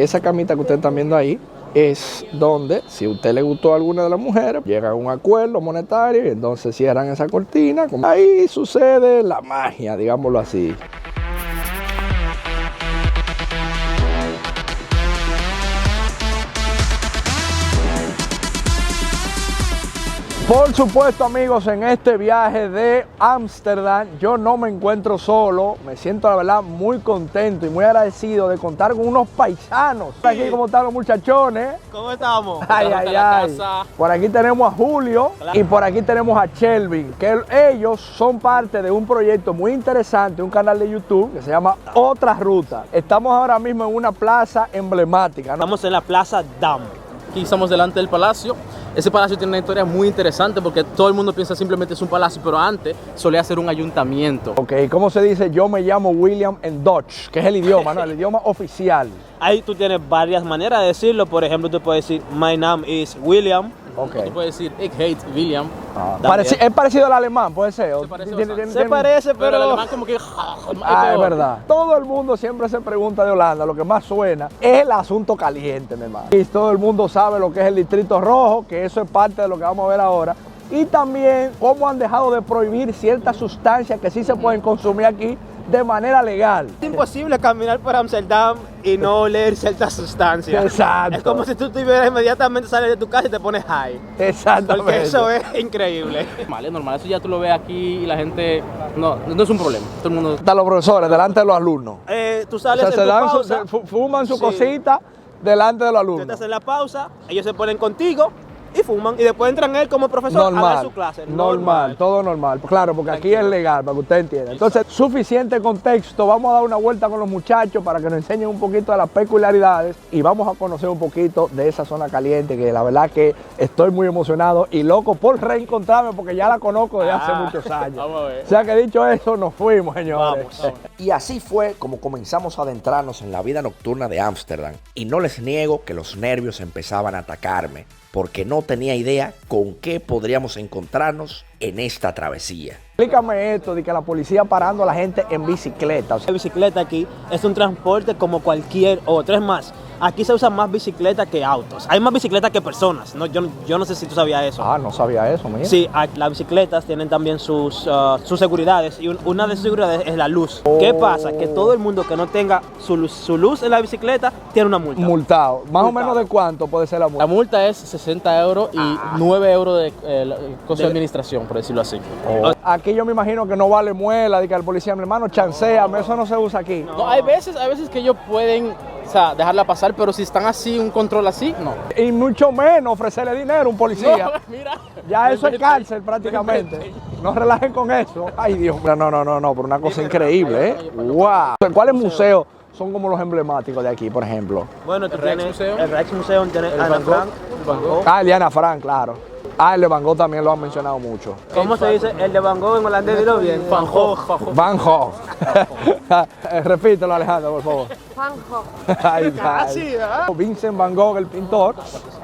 Esa camita que ustedes están viendo ahí es donde, si a usted le gustó a alguna de las mujeres, llega a un acuerdo monetario y entonces cierran esa cortina. Ahí sucede la magia, digámoslo así. Por supuesto, amigos, en este viaje de Ámsterdam yo no me encuentro solo, me siento la verdad muy contento y muy agradecido de contar con unos paisanos. Sí. Aquí, ¿cómo están los muchachones? ¿Cómo estamos? Ay. Por aquí tenemos a Julio, claro, y por aquí tenemos a Shelvin, que ellos son parte de un proyecto muy interesante, un canal de YouTube que se llama Otra Ruta. Estamos ahora mismo en una plaza emblemática, ¿no? Estamos en la Plaza Dam. Aquí estamos delante del palacio. Ese palacio tiene una historia muy interesante porque todo el mundo piensa simplemente es un palacio, pero antes solía ser un ayuntamiento. Ok, ¿cómo se dice? Yo me llamo William en Dutch, que es el idioma, ¿no? El idioma oficial. Ahí tú tienes varias maneras de decirlo. Por ejemplo, tú puedes decir, my name is William. Okay. Tú puedes decir, ich hate William. Es parecido al alemán, puede ser. Se parece, pero el alemán como que... es verdad. Todo el mundo siempre se pregunta de Holanda, lo que más suena es el asunto caliente, mi hermano. Y todo el mundo sabe lo que es el Distrito Rojo, que eso es parte de lo que vamos a ver ahora. Y también cómo han dejado de prohibir ciertas sustancias que sí se pueden consumir aquí de manera legal. Es imposible caminar por Amsterdam y no oler ciertas sustancias. Exacto. Es como si tú tuvieras inmediatamente sales de tu casa y te pones high. Exactamente. Porque eso es increíble. Es normal, eso ya tú lo ves aquí y la gente... No es un problema. Todo el mundo... Están los profesores delante de los alumnos. Tú sales, o sea, en tu pausa, fuman su cosita delante de los alumnos. Tú estás en la pausa, ellos se ponen contigo y fuman y después entran él como profesor a dar su clase. Normal, todo normal. Claro, porque aquí es legal, para que usted entienda. Entonces, suficiente contexto. Vamos a dar una vuelta con los muchachos para que nos enseñen un poquito de las peculiaridades y vamos a conocer un poquito de esa zona caliente, que la verdad que estoy muy emocionado y loco por reencontrarme porque ya la conozco desde hace muchos años. Vamos a ver. O sea que dicho eso, nos fuimos, señores. Vamos. Y así fue como comenzamos a adentrarnos en la vida nocturna de Ámsterdam. Y no les niego que los nervios empezaban a atacarme, porque no tenía idea con qué podríamos encontrarnos en esta travesía. Explícame esto de que la policía parando a la gente en bicicleta. La bicicleta aquí es un transporte como cualquier otro. Es más, aquí se usa más bicicleta que autos. Hay más bicicletas que personas. No, yo no sé si tú sabías eso. Ah, no sabía eso, mira. Sí, las bicicletas tienen también sus seguridades y una de sus seguridades es la luz. ¿Qué pasa? Que todo el mundo que no tenga su luz en la bicicleta tiene una multa. Multado. ¿Más o menos de cuánto puede ser la multa? La multa es 60 euros y 9 euros de costo de administración, por decirlo así. Aquí yo me imagino que no vale muela, de que el policía, mi hermano, chanceame, eso no se usa aquí. No, hay veces que ellos pueden, o sea, dejarla pasar, pero si están así, un control así, no. Y mucho menos ofrecerle dinero a un policía. No, mira. Ya eso es cárcel prácticamente. No relajen con eso. Ay, Dios. No, pero una cosa increíble, ¿eh? ¡Wow! ¿Cuáles museos son como los emblemáticos de aquí, por ejemplo? Bueno, tú tienes el Rijksmuseum, tienes Ana Frank. El de Ana Frank, claro. El de Van Gogh también lo han mencionado mucho. ¿Cómo se dice el de Van Gogh en holandés? Dilo bien. Van Gogh. Van Gogh. Repítelo, Alejandro, por favor. Van Gogh. Ahí está. Vincent Van Gogh, el pintor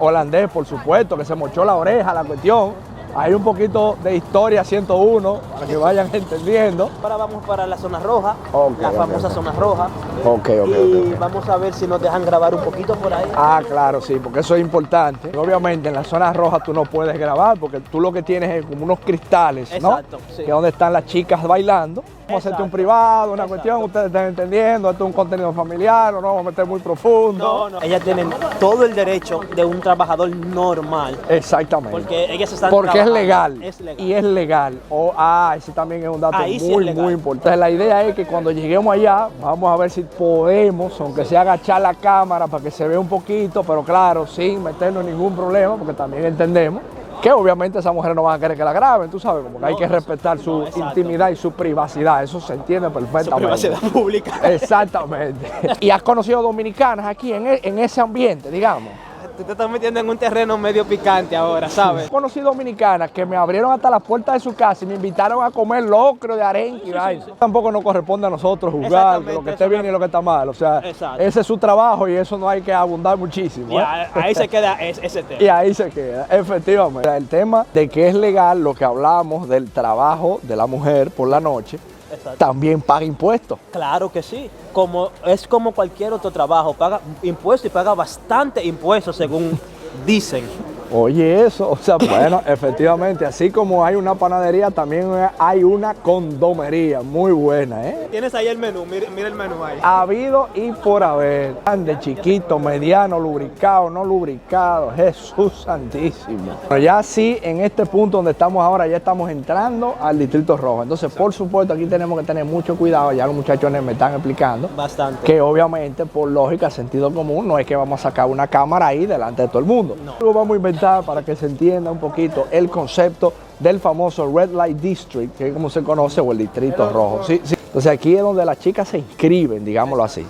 holandés, por supuesto, que se mochó la oreja, la cuestión. Hay un poquito de historia 101 para que vayan entendiendo. Ahora vamos para la zona roja, la famosa zona roja. Y vamos a ver si nos dejan grabar un poquito por ahí. Ah, claro, sí, porque eso es importante. Obviamente en la zona roja tú no puedes grabar porque tú lo que tienes es como unos cristales, ¿no? Exacto, sí. Que es donde están las chicas bailando. Vamos a hacerte un privado, una cuestión, ustedes están entendiendo, esto es un contenido familiar, no nos vamos a meter muy profundo. No. Ellas tienen todo el derecho de un trabajador normal. Exactamente. Porque ellas están porque es legal. Es legal. Y es legal. Ese también es un dato Ahí sí muy importante. La idea es que cuando lleguemos allá, vamos a ver si podemos, aunque sea agachar la cámara para que se vea un poquito, pero claro, sin meternos en ningún problema, porque también entendemos que obviamente esas mujeres no van a querer que la graben, tú sabes, como que hay que respetar su intimidad y su privacidad, eso se entiende perfectamente. Su privacidad pública. Exactamente. ¿Y has conocido dominicanas aquí en ese ambiente, digamos? Tú te estás metiendo en un terreno medio picante ahora, ¿sabes? Conocí dominicanas que me abrieron hasta la puerta de su casa y me invitaron a comer locro de arenque y vaina. Tampoco nos corresponde a nosotros juzgar lo que esté bien y lo que está mal. O sea, ese es su trabajo y eso no hay que abundar muchísimo. Y ahí se queda ese tema. Y ahí se queda, efectivamente. El tema de que es legal lo que hablamos del trabajo de la mujer por la noche. Exacto. también paga impuestos. Claro que sí. Es como cualquier otro trabajo. Paga impuestos y paga bastante impuestos según dicen. Oye, eso, o sea, bueno, efectivamente, así como hay una panadería, también hay una condomería muy buena, ¿eh? Tienes ahí el menú, mira el menú ahí. Habido y por haber, grande, chiquito, mediano, lubricado, no lubricado, Jesús santísimo. Pero ya sí, en este punto donde estamos ahora, ya estamos entrando al Distrito Rojo. Entonces, por supuesto, aquí tenemos que tener mucho cuidado, ya los muchachos me están explicando. Bastante. Que obviamente, por lógica, sentido común, no es que vamos a sacar una cámara ahí delante de todo el mundo. No. Luego vamos a inventar para que se entienda un poquito el concepto del famoso Red Light District, que es como se conoce, o el Distrito Rojo. Sí, sí. Entonces aquí es donde las chicas se inscriben, digámoslo así.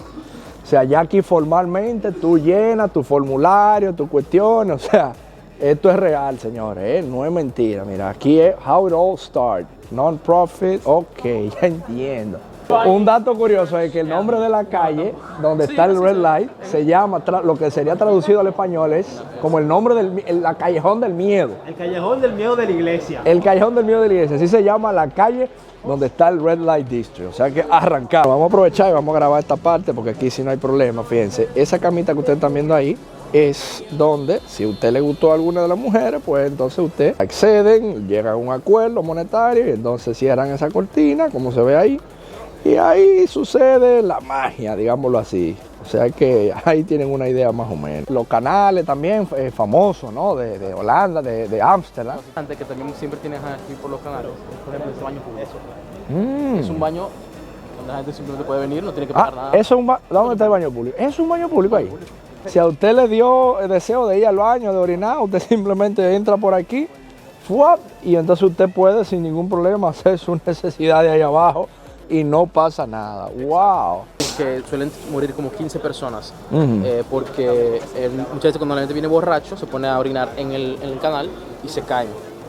O sea, ya aquí formalmente tú llenas tu formulario, tu cuestión, o sea, esto es real, señores, no es mentira. Mira, aquí es How It All Start, Non-Profit, ok, ya entiendo. Un dato curioso es que el nombre de la calle donde está el Red Light se llama, lo que sería traducido al español es como el nombre del la Callejón del Miedo. El Callejón del Miedo de la Iglesia. El Callejón del Miedo de la Iglesia, así se llama la calle donde está el Red Light District. O sea que arrancamos. Vamos a aprovechar y vamos a grabar esta parte porque aquí sí no hay problema. Fíjense, esa camita que ustedes están viendo ahí es donde, si a usted le gustó a alguna de las mujeres, pues entonces usted acceden, llegan a un acuerdo monetario y entonces cierran esa cortina, como se ve ahí. Y ahí sucede la magia, digámoslo así. O sea que ahí tienen una idea más o menos. Los canales también famosos, ¿no? De Holanda, de Ámsterdam. Que también siempre tienes aquí por los canales, por ejemplo, este baño público. Es un baño donde la gente simplemente puede venir, no tiene que pagar nada. Eso es ¿Dónde está el baño público? ¿Es un baño público ahí? Si a usted le dio el deseo de ir al baño, de orinar, usted simplemente entra por aquí, ¡fuap! Y entonces usted puede sin ningún problema hacer su necesidad de ahí abajo y no pasa nada. ¡Wow! Que suelen morir como 15 personas porque muchas veces cuando la gente viene borracho se pone a orinar en el canal y se caen.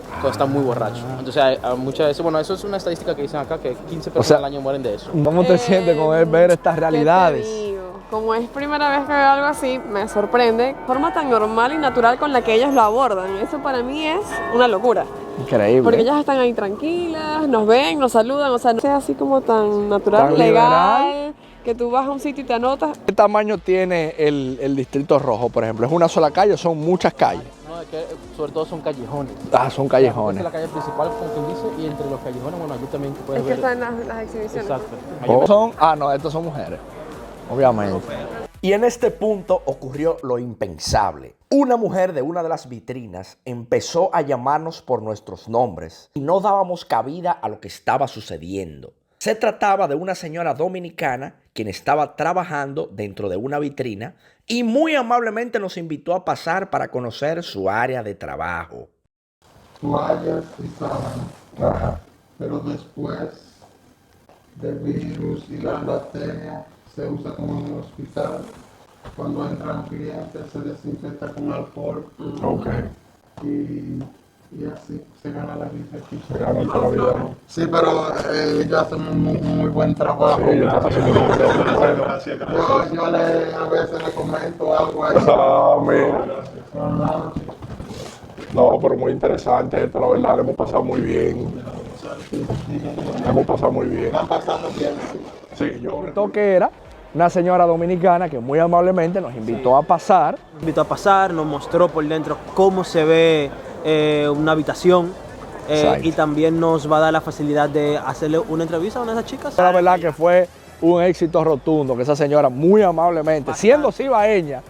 Entonces están muy borrachos. Entonces muchas veces, bueno, eso es una estadística que dicen acá, que 15 personas al año mueren de eso. ¿Cómo te sientes con ver estas realidades? ¿Qué te digo? Como es primera vez que veo algo así, me sorprende. Forma tan normal y natural con la que ellos lo abordan. Eso para mí es una locura. Increíble. Porque ellas están ahí tranquilas, nos ven, nos saludan, o sea, no es así como tan natural, Tan legal, liberal. que tú vas a un sitio y te anotas. ¿Qué tamaño tiene el Distrito Rojo, por ejemplo? ¿Es una sola calle o son muchas calles? No, es que sobre todo son callejones. Ah, son callejones. Esta es la calle principal, como quien dice, y entre los callejones, bueno, allí también puedes Es que ver. están las exhibiciones. Exacto. No, estos son mujeres, obviamente. Y en este punto ocurrió lo impensable. Una mujer de una de las vitrinas empezó a llamarnos por nuestros nombres y no dábamos cabida a lo que estaba sucediendo. Se trataba de una señora dominicana quien estaba trabajando dentro de una vitrina y muy amablemente nos invitó a pasar para conocer su área de trabajo. Toallas y sábanas, pero después del virus y la bacteria se usa como en un hospital. Cuando entran clientes se desinfecta con alcohol. Y así se gana la vida aquí. Se gana la vida. Sí, pero ellos hacen un muy buen trabajo. Sí, gracias. Yo a veces le comento algo ahí. Mira. No, pero muy interesante esto, la verdad, le hemos pasado muy bien. Hemos pasado muy bien. Están pasando bien. Sí, yo. Que era una señora dominicana que muy amablemente nos invitó a pasar. Nos invitó a pasar, nos mostró por dentro cómo se ve una habitación y también nos va a dar la facilidad de hacerle una entrevista a una de esas chicas. La verdad que fue un éxito rotundo, que esa señora muy amablemente, siendo cibaeña,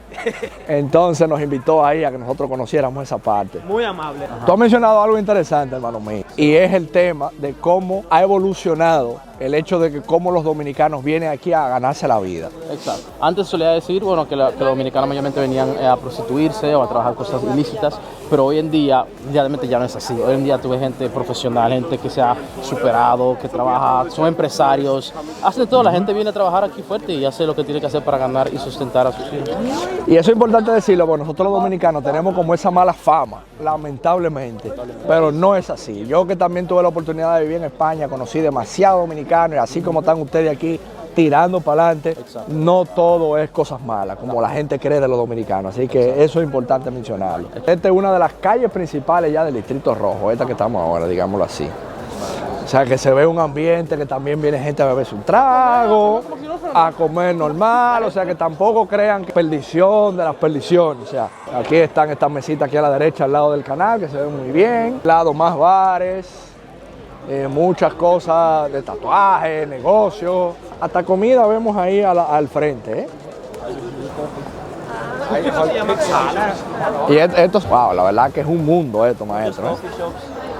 entonces nos invitó ahí a que nosotros conociéramos esa parte. Muy amable. Tú has mencionado algo interesante, hermano mío, y es el tema de cómo ha evolucionado el hecho de que cómo los dominicanos vienen aquí a ganarse la vida. Exacto. Antes solía decir, bueno, que los dominicanos mayormente venían a prostituirse o a trabajar cosas ilícitas, pero hoy en día, realmente ya no es así. Hoy en día tú ves gente profesional, gente que se ha superado, que trabaja, son empresarios, hacen de todo. La gente viene a trabajar aquí fuerte y hace lo que tiene que hacer para ganar y sustentar a sus hijos. Y eso es importante decirlo, porque nosotros los dominicanos tenemos como esa mala fama, lamentablemente, pero no es así. Yo que también tuve la oportunidad de vivir en España, conocí demasiados dominicanos y así como están ustedes aquí tirando para adelante, no todo es cosas malas, como la gente cree de los dominicanos, así que eso es importante mencionarlo. Esta es una de las calles principales ya del Distrito Rojo, esta que estamos ahora, digámoslo así. O sea, que se ve un ambiente que también viene gente a beberse un trago, a comer normal, o sea, que tampoco crean que perdición de las perdiciones. O sea, aquí están estas mesitas aquí a la derecha al lado del canal, que se ven muy bien. Al lado más bares, muchas cosas de tatuajes, negocios, hasta comida vemos ahí al frente, ¿eh? Y esto, wow, la verdad que es un mundo esto, maestro, ¿eh?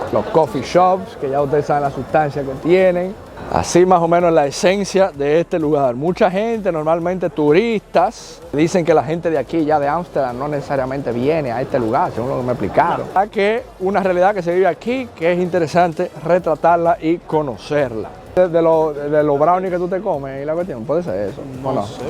Los coffee shops, que ya ustedes saben la sustancia que tienen. Así más o menos la esencia de este lugar. Mucha gente, normalmente turistas, dicen que la gente de aquí, ya de Ámsterdam, no necesariamente viene a este lugar, según lo que me explicaron. Que una realidad que se vive aquí, que es interesante retratarla y conocerla. De los brownies que tú te comes y la cuestión, puede ser eso. No sé,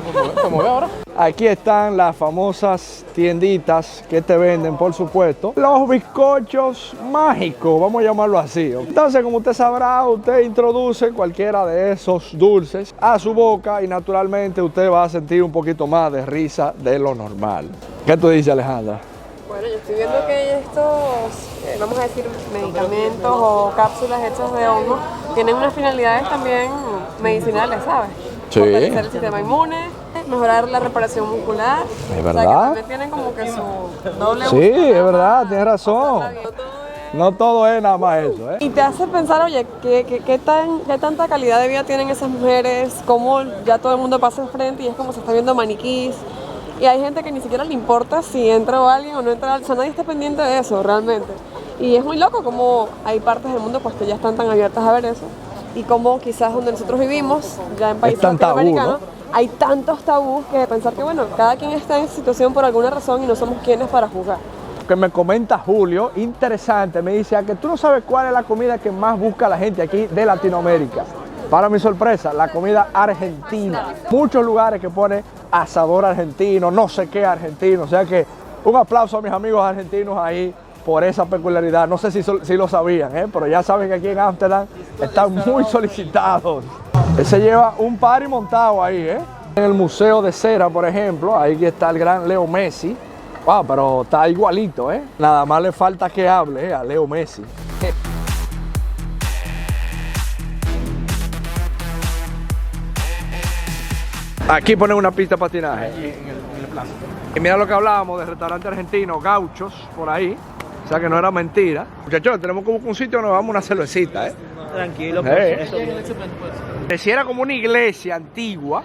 ¿cómo ve ahora? Aquí están las famosas tienditas que te venden, por supuesto, los bizcochos mágicos, vamos a llamarlo así. Entonces, como usted sabrá, usted introduce cualquiera de esos dulces a su boca y naturalmente usted va a sentir un poquito más de risa de lo normal. ¿Qué tú dices, Alejandra? Bueno, yo estoy viendo que estos, vamos a decir, medicamentos o cápsulas hechas de hongo tienen unas finalidades también medicinales, ¿sabes? Sí. Fortalecer el sistema inmune, mejorar la reparación muscular. Es verdad. O sea, que también tienen como que su doble uso. Sí, es verdad, tienes razón. No todo es nada más eso, ¿eh? Y te hace pensar, oye, ¿qué tanta calidad de vida tienen esas mujeres? Cómo ya todo el mundo pasa enfrente y es como se está viendo maniquís. Y hay gente que ni siquiera le importa si entra alguien o no entra alguien. O sea, nadie está pendiente de eso, realmente. Y es muy loco como hay partes del mundo pues, que ya están tan abiertas a ver eso. Y como quizás donde nosotros vivimos, ya en países latinoamericanos, hay tantos tabús que pensar que, bueno, cada quien está en esa situación por alguna razón y no somos quienes para juzgar. Que me comenta Julio, interesante, me dice que tú no sabes cuál es la comida que más busca la gente aquí de Latinoamérica. Para mi sorpresa, la comida argentina. Muchos lugares que pone asador argentino, no sé qué argentino. O sea que un aplauso a mis amigos argentinos ahí por esa peculiaridad. No sé si lo sabían, pero ya saben que aquí en Ámsterdam están muy solicitados. Él se lleva un party montado ahí, En el Museo de Cera, por ejemplo, ahí está el gran Leo Messi. Wow, pero está igualito, Nada más le falta que hable, a Leo Messi. Aquí ponen una pista de patinaje. En la plaza. Y mira lo que hablábamos del restaurante argentino, Gauchos, por ahí. O sea que no era mentira. Muchachos, tenemos como un sitio donde nos vamos a una cervecita, Tranquilo, pues. Si era como una iglesia antigua,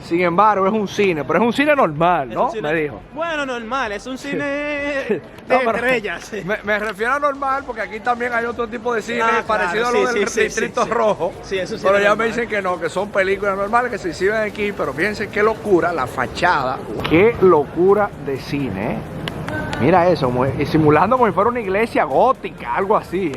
sin embargo es un cine, pero es un cine normal, ¿no? Cine, me dijo. Bueno, normal, es un cine de estrellas. Me refiero a normal porque aquí también hay otro tipo de cine parecido claro, a lo del Distrito Rojo. Sí, eso sí. Pero ya me dicen que no, que son películas normales que se exhiben aquí, pero fíjense qué locura la fachada. Qué locura de cine, Mira eso, simulando como si fuera una iglesia gótica, algo así,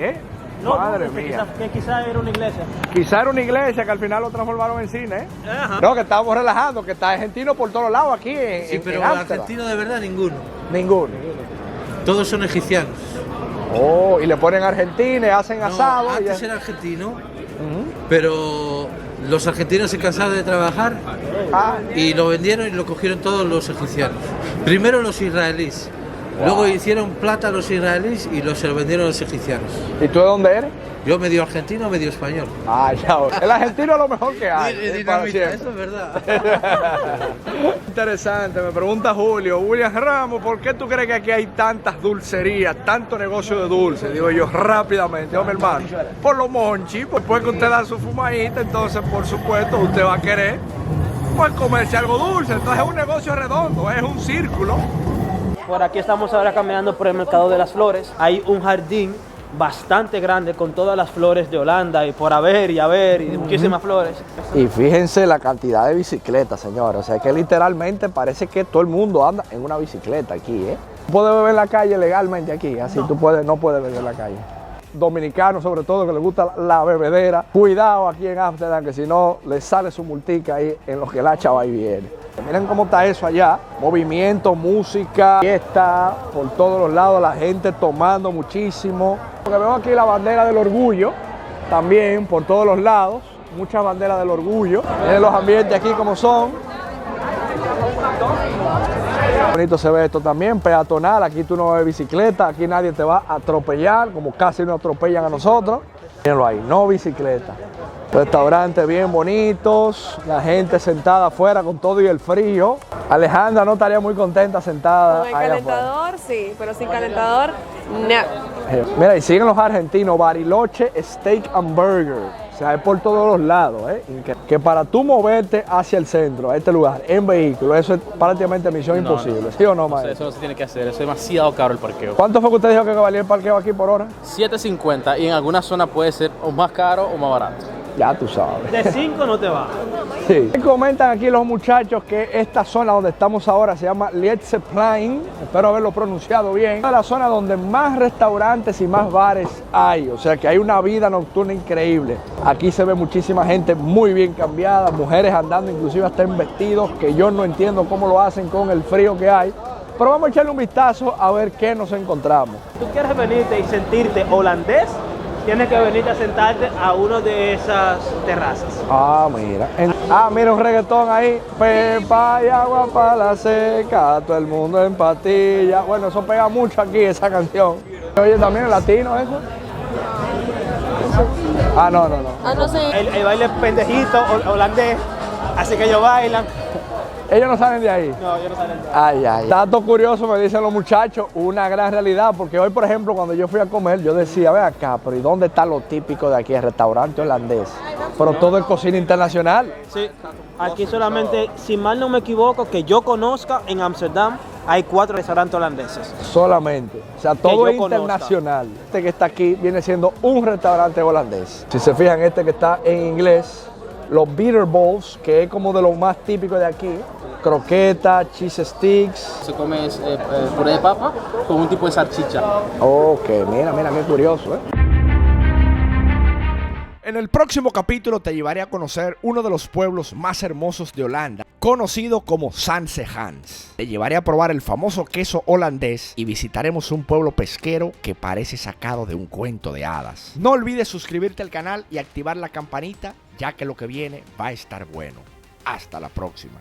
No, Madre mía. Quizá era una iglesia. Quizá era una iglesia que al final lo transformaron en cine, Ajá. No, que estábamos relajando, que está argentino por todos lados aquí en pero en Ámsterdam. argentino de verdad ninguno. Ninguno. Todos son egipcianos. Oh, y le ponen Argentina, hacen No, asado. antes era argentino, pero los argentinos se cansaron de trabajar y lo vendieron y lo cogieron todos los egipcianos. Primero los israelíes, luego hicieron plata los israelíes y se lo vendieron a los egipcianos. ¿Y tú de dónde eres? Yo medio argentino, medio español. Ah, ya. El argentino es lo mejor que hay. Dinamita, eso es verdad. Interesante, me pregunta Julio. William Ramos, ¿por qué tú crees que aquí hay tantas dulcerías, tanto negocio de dulce? Digo yo rápidamente, mi hermano. Por los monchis, pues después que usted da su fumadita, entonces por supuesto usted va a querer pues comerse algo dulce. Entonces es un negocio redondo, es un círculo. Por aquí estamos ahora caminando por el mercado de las flores. Hay un jardín bastante grande con todas las flores de Holanda y por haber y muchísimas flores. Y fíjense la cantidad de bicicletas, señores. O sea que literalmente parece que todo el mundo anda en una bicicleta aquí, Puedes beber en la calle legalmente aquí, así no. Tú no puedes beber en la calle. Dominicanos sobre todo que les gusta la bebedera, cuidado aquí en Ámsterdam que si no les sale su multica ahí en lo que la chava ahí viene. Miren cómo está eso allá, movimiento, música, fiesta, por todos los lados, la gente tomando muchísimo. Porque veo aquí la bandera del orgullo, también por todos los lados, muchas banderas del orgullo. Miren los ambientes aquí como son. Bonito se ve esto también, peatonal, aquí tú no ves bicicleta, aquí nadie te va a atropellar, como casi nos atropellan a nosotros. Mírenlo ahí, no bicicleta. Restaurantes bien bonitos, la gente sentada afuera con todo y el frío. Alejandra no estaría muy contenta sentada Con el ahí calentador, sí, pero sin calentador, no. afuera. Mira, y siguen los argentinos, Bariloche Steak and Burger. O sea, es por todos los lados, que para tú moverte hacia el centro, a este lugar, en vehículo, eso es prácticamente misión imposible, ¿sí o no, maestro? Eso no se tiene que hacer, eso es demasiado caro el parqueo. ¿Cuánto fue que usted dijo que valía el parqueo aquí por hora? $7.50 y en algunas zonas puede ser o más caro o más barato. Ya tú sabes. De 5 no te va. Sí. Comentan aquí los muchachos que esta zona donde estamos ahora se llama Lietzeplein, espero haberlo pronunciado bien, es la zona donde más restaurantes y más bares hay, o sea que hay una vida nocturna increíble. Aquí se ve muchísima gente muy bien cambiada, mujeres andando inclusive hasta en vestidos que yo no entiendo cómo lo hacen con el frío que hay, pero vamos a echarle un vistazo a ver qué nos encontramos. ¿Tú quieres venirte y sentirte holandés? Tienes que venirte a sentarte a una de esas terrazas. Ah, mira. Mira un reggaetón ahí. Pepa y agua para la seca, todo el mundo en patilla. Bueno, eso pega mucho aquí, esa canción. Oye, también el latino eso. Ah, no. Ah, no sé. El baile pendejito holandés, así que ellos bailan. Ellos no salen de ahí. No, ellos no salen de ahí. Ay. Dato curioso me dicen los muchachos, una gran realidad, porque hoy, por ejemplo, cuando yo fui a comer, yo decía, ve acá, pero ¿y dónde está lo típico de aquí, el restaurante holandés? Pero todo es cocina internacional. Sí, aquí solamente, si mal no me equivoco, que yo conozca, en Amsterdam hay 4 restaurantes holandeses. Solamente. O sea, todo yo es internacional. Este que está aquí viene siendo un restaurante holandés. Si se fijan, este que está en inglés, los Bitter Balls, que es como de lo más típico de aquí. Croquetas, cheese sticks. Se come puré de papa con un tipo de salchicha. Ok, mira qué curioso, En el próximo capítulo te llevaré a conocer uno de los pueblos más hermosos de Holanda, conocido como Sanse Hans. Te llevaré a probar el famoso queso holandés y visitaremos un pueblo pesquero que parece sacado de un cuento de hadas. No olvides suscribirte al canal y activar la campanita, ya que lo que viene va a estar bueno. Hasta la próxima.